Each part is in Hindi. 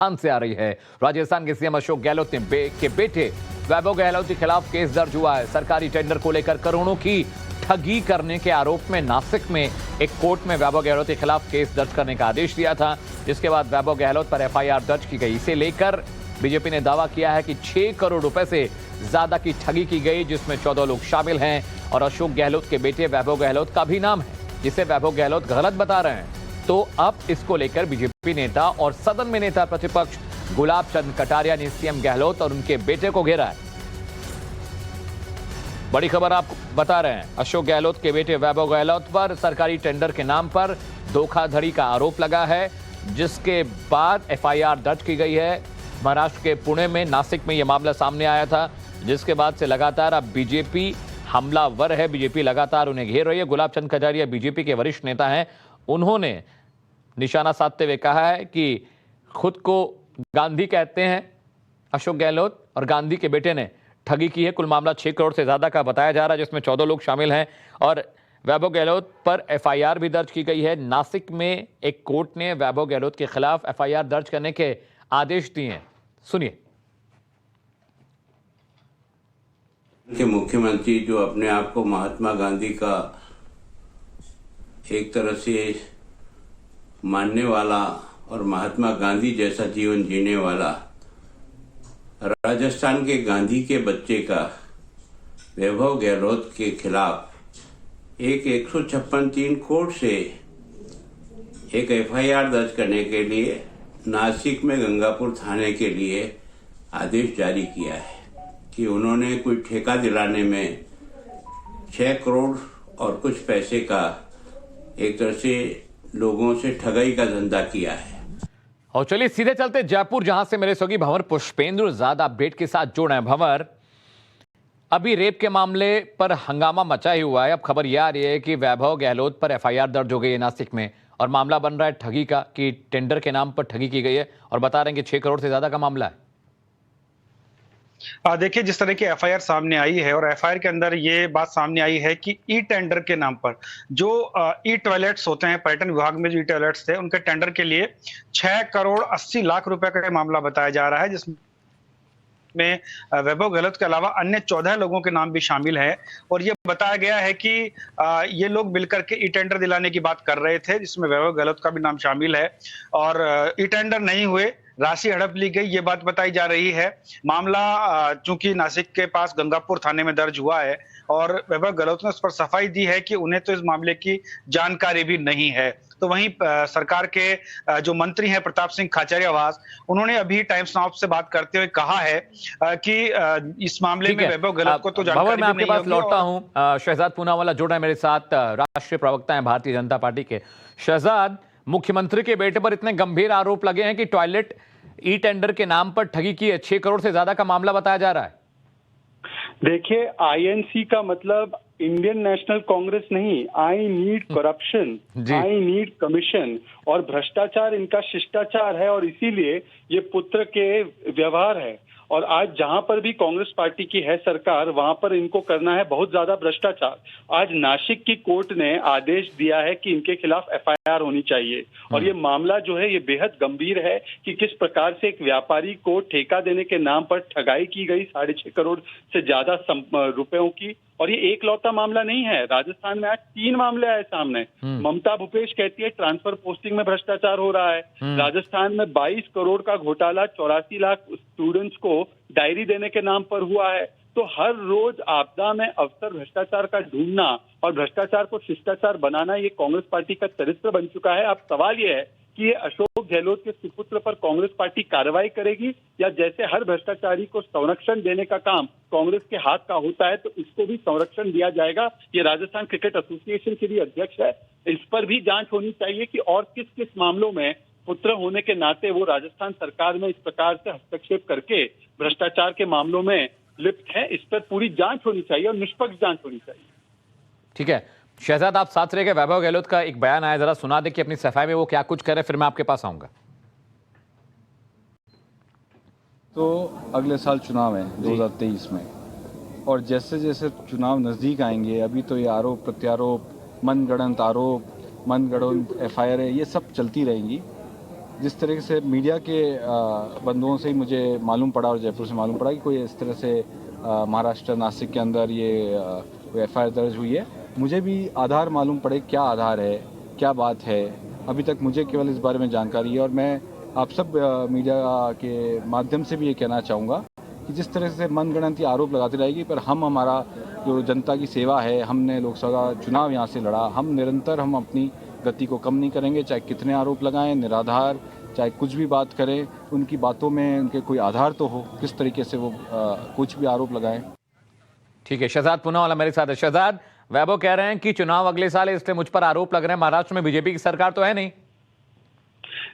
से आ रही है। राजस्थान के सीएम अशोक गहलोत के बेटे वैभव गहलोत के खिलाफ केस दर्ज हुआ है। सरकारी टेंडर को लेकर करोड़ों की ठगी करने के आरोप में नासिक में एक कोर्ट में वैभव गहलोत के खिलाफ केस दर्ज करने का आदेश दिया था, जिसके बाद वैभव गहलोत पर एफआईआर दर्ज की गई। इसे लेकर बीजेपी ने दावा किया है कि 6 करोड़ रुपए से ज्यादा की ठगी की गई, जिसमें 14 लोग शामिल हैं और अशोक गहलोत के बेटे वैभव गहलोत का भी नाम है, जिसे वैभव गहलोत गलत बता रहे हैं। तो अब इसको लेकर बीजेपी नेता और सदन में नेता प्रतिपक्ष गुलाब चंद कटारिया ने सीएम गहलोत और उनके बेटे को घेरा है। बड़ी खबर आपको बता रहे हैं, अशोक गहलोत के बेटे वैभव गहलोत पर सरकारी टेंडर के नाम पर धोखाधड़ी का आरोप लगा है, जिसके बाद एफआईआर दर्ज की गई है। महाराष्ट्र के पुणे में, नासिक में यह मामला सामने आया था, जिसके बाद से लगातार अब बीजेपी हमलावर है। बीजेपी लगातार उन्हें घेर रही है। गुलाब चंद कटारिया बीजेपी के वरिष्ठ नेता हैं। उन्होंने निशाना साधते हुए कहा है कि खुद को गांधी कहते हैं अशोक गहलोत, और गांधी के बेटे ने ठगी की है। कुल मामला 6 करोड़ से ज्यादा का बताया जा रहा है, जिसमें 14 लोग शामिल हैं और वैभव गहलोत पर एफआईआर भी दर्ज की गई है। नासिक में एक कोर्ट ने वैभव गहलोत के खिलाफ एफआईआर दर्ज करने के आदेश दिए हैं। सुनिए। के मुख्यमंत्री जो अपने आप को महात्मा गांधी का एक तरह से मानने वाला और महात्मा गांधी जैसा जीवन जीने वाला राजस्थान के गांधी के बच्चे का वैभव गहलोत के खिलाफ एक 156(3) कोर्ट से एक एफआईआर दर्ज करने के लिए नासिक में गंगापुर थाने के लिए आदेश जारी किया है कि उन्होंने कोई ठेका दिलाने में 6 करोड़ और कुछ पैसे का एक तरह से लोगों से ठगाई का धंधा किया है। और चलिए सीधे चलते जयपुर, जहां से मेरे सहयोगी भंवर पुष्पेंद्र ज्यादा अपडेट के साथ जुड़ रहे हैं। भंवर, अभी रेप के मामले पर हंगामा मचा ही हुआ है। अब खबर यह आ रही है कि वैभव गहलोत पर एफआईआर दर्ज हो गई है नासिक में, और मामला बन रहा है ठगी का, कि टेंडर के नाम पर ठगी की गई है, और बता रहे हैं कि 6 करोड़ से ज्यादा का मामला है। देखिए, जिस तरह की एफआईआर सामने आई है और एफआईआर के अंदर ये बात सामने आई है कि ई टेंडर के नाम पर जो ई टॉयलेट्स होते हैं, पर्यटन विभाग में जो ई टॉयलेट्स थे, उनके टेंडर के लिए 6 करोड़ 80 लाख रुपए का मामला बताया जा रहा है, जिसमें वैभव गहलोत के अलावा अन्य 14 लोगों के नाम भी शामिल हैं। और ये बताया गया है कि ये लोग मिलकर के ई टेंडर दिलाने की बात कर रहे थे, जिसमें वैभव गहलोत का भी नाम शामिल है, और ई टेंडर नहीं हुए, राशि हड़प ली गई, ये बात बताई जा रही है। मामला चूंकि नासिक के पास गंगापुर थाने में दर्ज हुआ है और वैभव गहलोत ने उस पर सफाई दी है कि उन्हें तो इस मामले की जानकारी भी नहीं है। तो वहीं सरकार के जो मंत्री हैं प्रताप सिंह खाचरियावास, उन्होंने अभी टाइम्स नाउ से बात करते हुए कहा है कि इस मामले में वैभव गहलोत को तो जानकारी मैं भी आपके पास लौटता हूं। शहजाद पूनावाला जुड़ रहे हैं मेरे साथ, राष्ट्रीय प्रवक्ता हैं भारतीय जनता पार्टी के। शहजाद, मुख्यमंत्री के बेटे पर इतने गंभीर आरोप लगे हैं कि टॉयलेट ई टेंडर के नाम पर ठगी की है, 6 करोड़ से ज्यादा का मामला बताया जा रहा है। देखिए, आईएनसी का मतलब इंडियन नेशनल कांग्रेस नहीं, I need corruption, I need commission, और भ्रष्टाचार इनका शिष्टाचार है, और इसीलिए ये पुत्र के व्यवहार है। और आज जहां पर भी कांग्रेस पार्टी की है सरकार, वहां पर इनको करना है बहुत ज्यादा भ्रष्टाचार। आज नासिक की कोर्ट ने आदेश दिया है कि इनके खिलाफ एफआईआर होनी चाहिए, और ये मामला जो है ये बेहद गंभीर है कि किस प्रकार से एक व्यापारी को ठेका देने के नाम पर ठगाई की गई 6.5 करोड़ से ज्यादा रुपयों की। और ये एक लौता मामला नहीं है, राजस्थान में आज 3 मामले आए सामने। ममता भूपेश कहती है ट्रांसफर पोस्टिंग में भ्रष्टाचार हो रहा है। राजस्थान में 22 करोड़ का घोटाला 84 लाख स्टूडेंट्स को डायरी देने के नाम पर हुआ है। तो हर रोज आपदा में अवसर भ्रष्टाचार का ढूंढना और भ्रष्टाचार को शिष्टाचार बनाना ये कांग्रेस पार्टी का चरित्र बन चुका है। अब सवाल ये है कि ये अशोक गहलोत के सुपुत्र पर कांग्रेस पार्टी कार्रवाई करेगी, या जैसे हर भ्रष्टाचारी को संरक्षण देने का काम कांग्रेस के हाथ का होता है तो इसको भी संरक्षण दिया जाएगा। ये राजस्थान क्रिकेट एसोसिएशन के भी अध्यक्ष है, इस पर भी जांच होनी चाहिए कि और किस किस मामलों में पुत्र होने के नाते वो राजस्थान सरकार में इस प्रकार से हस्तक्षेप करके भ्रष्टाचार के मामलों में लिप्त है। इस पर पूरी जांच होनी चाहिए और निष्पक्ष जांच होनी चाहिए। ठीक है शहजाद, आप साथ रह के वैभव गहलोत का एक बयान आया, जरा सुना दे कि अपनी सफाई में वो क्या कुछ करे, फिर मैं आपके पास आऊंगा। तो अगले साल चुनाव है 2023 में, और जैसे जैसे चुनाव नज़दीक आएंगे, अभी तो ये आरोप प्रत्यारोप, मनगढ़ंत आरोप, मनगढ़ंत एफआईआर ये सब चलती रहेंगी। जिस तरीके से मीडिया के बंधुओं से ही मुझे मालूम पड़ा और जयपुर से मालूम पड़ा कि कोई इस तरह से महाराष्ट्र नासिक के अंदर ये FIR दर्ज हुई है, मुझे भी आधार मालूम पड़े, क्या आधार है, क्या बात है, अभी तक मुझे केवल इस बारे में जानकारी है। और मैं आप सब मीडिया के माध्यम से भी ये कहना चाहूँगा कि जिस तरह से मनगढ़ंत आरोप लगाती रहेगी, पर हमारा जो जनता की सेवा है, हमने लोकसभा चुनाव यहाँ से लड़ा, हम निरंतर अपनी गति को कम नहीं करेंगे, चाहे कितने आरोप लगाएं, निराधार, चाहे कुछ भी बात करें, उनकी बातों में उनके कोई आधार तो हो, किस तरीके से वो कुछ भी आरोप लगाएं। ठीक है, शहजाद पूनावाला मेरे साथ है। शहजाद, वैभव कह रहे हैं कि चुनाव अगले साल है, इसलिए मुझ पर आरोप लग रहे हैं। महाराष्ट्र में बीजेपी की सरकार तो है नहीं।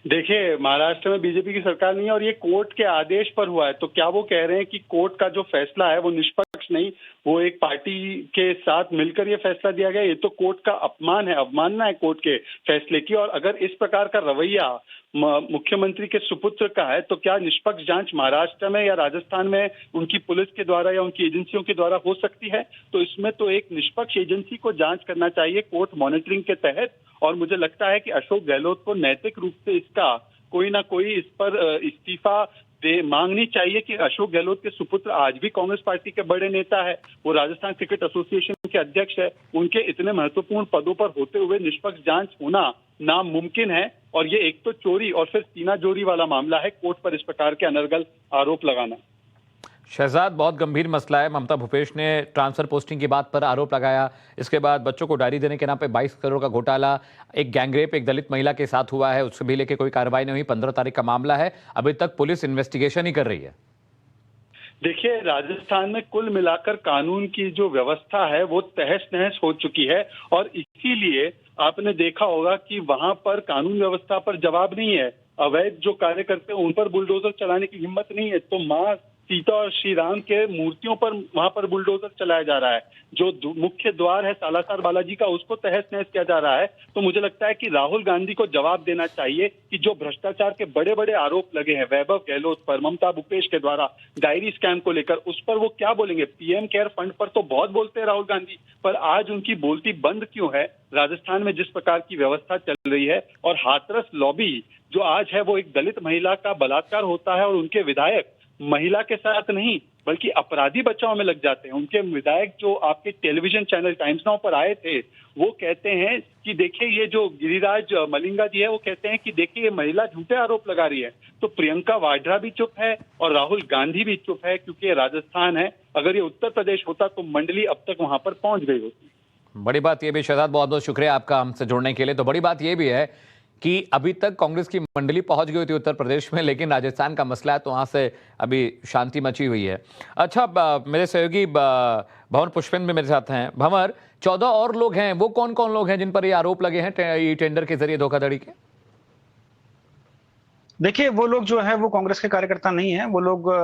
देखिए, महाराष्ट्र में बीजेपी की सरकार नहीं है और ये कोर्ट के आदेश पर हुआ है। तो क्या वो कह रहे हैं कि कोर्ट का जो फैसला है वो निष्पक्ष नहीं, वो एक पार्टी के साथ मिलकर ये फैसला दिया गया? ये तो कोर्ट का अपमान है, अवमानना है कोर्ट के फैसले की। और अगर इस प्रकार का रवैया मुख्यमंत्री के सुपुत्र का है, तो क्या निष्पक्ष जांच महाराष्ट्र में या राजस्थान में उनकी पुलिस के द्वारा या उनकी एजेंसियों के द्वारा हो सकती है? तो इसमें तो एक निष्पक्ष एजेंसी को जांच करना चाहिए कोर्ट मॉनिटरिंग के तहत। और मुझे लगता है कि अशोक गहलोत को नैतिक रूप से इसका कोई ना कोई इस पर इस्तीफा मांगनी चाहिए कि अशोक गहलोत के सुपुत्र आज भी कांग्रेस पार्टी के बड़े नेता है, वो राजस्थान क्रिकेट एसोसिएशन के अध्यक्ष है, उनके इतने महत्वपूर्ण पदों पर होते हुए निष्पक्ष जांच होना नामुमकिन है। और ये एक तो चोरी और फिर सीना जोरी वाला मामला है, कोर्ट पर इस प्रकार के अनर्गल आरोप लगाना। शहजाद, बहुत गंभीर मसला है। ममता भूपेश ने ट्रांसफर पोस्टिंग की बात पर आरोप लगाया, इसके बाद बच्चों को डायरी देने के नाम पे 22 करोड़ का घोटाला, एक गैंगरेप एक दलित महिला के साथ हुआ है, उससे भी लेके कोई कार्रवाई नहीं हुई। 15 तारीख का मामला है, अभी तक पुलिस इन्वेस्टिगेशन ही कर रही है। देखिए, राजस्थान में कुल मिलाकर कानून की जो व्यवस्था है वो तहस नहस हो चुकी है और इसीलिए आपने देखा होगा कि वहां पर कानून व्यवस्था पर जवाब नहीं है। अवैध जो कार्य करते हैं उन पर बुलडोजर चलाने की हिम्मत नहीं है, तो मां सीता और श्री राम के मूर्तियों पर वहां पर बुलडोजर चलाया जा रहा है। जो मुख्य द्वार है सालासर बालाजी का, उसको तहस नहस किया जा रहा है। तो मुझे लगता है कि राहुल गांधी को जवाब देना चाहिए कि जो भ्रष्टाचार के बड़े बड़े आरोप लगे हैं वैभव गहलोत पर, ममता भूपेश के द्वारा डायरी स्कैम को लेकर, उस पर वो क्या बोलेंगे? पीएम केयर फंड पर तो बहुत बोलते हैं राहुल गांधी, पर आज उनकी बोलती बंद क्यों है? राजस्थान में जिस प्रकार की व्यवस्था चल रही है और हाथरस लॉबी जो आज है, वो एक दलित महिला का बलात्कार होता है और उनके विधायक महिला के साथ नहीं बल्कि अपराधी बचाव में लग जाते हैं। उनके विधायक जो आपके टेलीविजन चैनल टाइम्स नाउ पर आए थे, वो कहते हैं कि देखिए ये जो गिरिराज मलिंगा जी है, वो कहते हैं कि देखिए ये महिला झूठे आरोप लगा रही है। तो प्रियंका वाड्रा भी चुप है और राहुल गांधी भी चुप है, क्योंकि ये राजस्थान है। अगर ये उत्तर प्रदेश होता तो मंडली अब तक वहां पर पहुंच गई होती। बड़ी बात यह भी, शहजाद बहुत बहुत शुक्रिया आपका हमसे जुड़ने के लिए। तो बड़ी बात यह भी है कि अभी तक कांग्रेस की मंडली पहुंच गई थी उत्तर प्रदेश में, लेकिन राजस्थान का मसला है तो वहां से अभी शांति मची हुई है। अच्छा, मेरे सहयोगी भंवर पुष्पेंद्र भी मेरे साथ हैं। भंवर, 14 और लोग हैं, वो कौन कौन लोग हैं जिन पर ये आरोप लगे हैं ये टेंडर के जरिए धोखाधड़ी के? देखिए, वो लोग जो है वो कांग्रेस के कार्यकर्ता नहीं है, वो लोग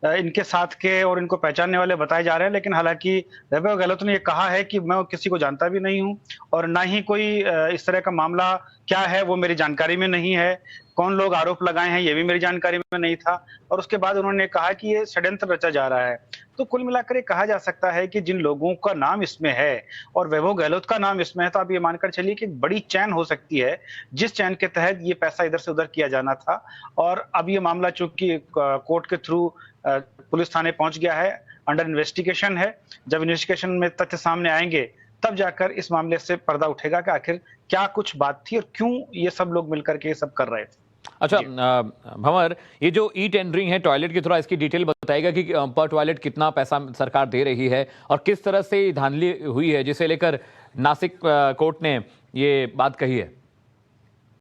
इनके साथ के और इनको पहचानने वाले बताए जा रहे हैं। लेकिन हालांकि वैभव गहलोत ने ये कहा है कि मैं किसी को जानता भी नहीं हूं और ना ही कोई इस तरह का मामला क्या है वो मेरी जानकारी में नहीं है। कौन लोग आरोप लगाए हैं ये भी मेरी जानकारी में नहीं था। और उसके बाद उन्होंने कहा कि ये षड्यंत्र रचा जा रहा है। तो कुल मिलाकर ये कहा जा सकता है कि जिन लोगों का नाम इसमें है और वैभव गहलोत का नाम इसमें है, तो आप ये मानकर चलिए कि बड़ी चैन हो सकती है, जिस चैन के तहत ये पैसा इधर से उधर किया जाना था। और अब ये मामला चूंकि कोर्ट के थ्रू पुलिस थाने पहुंच गया है, अंडर इन्वेस्टिगेशन है। जब इन्वेस्टिगेशन में तथ्य सामने आएंगे तब जाकर इस मामले से पर्दा उठेगा कि आखिर क्या कुछ बात थी और क्यों ये सब लोग मिलकर के ये सब कर रहे थे। अच्छा भंवर, ये जो ई टेंडरिंग है टॉयलेट की, थोड़ा इसकी डिटेल बताएगा कि पर टॉयलेट कितना पैसा सरकार दे रही है और किस तरह से धांधली हुई है जिसे लेकर नासिक कोर्ट ने ये बात कही है?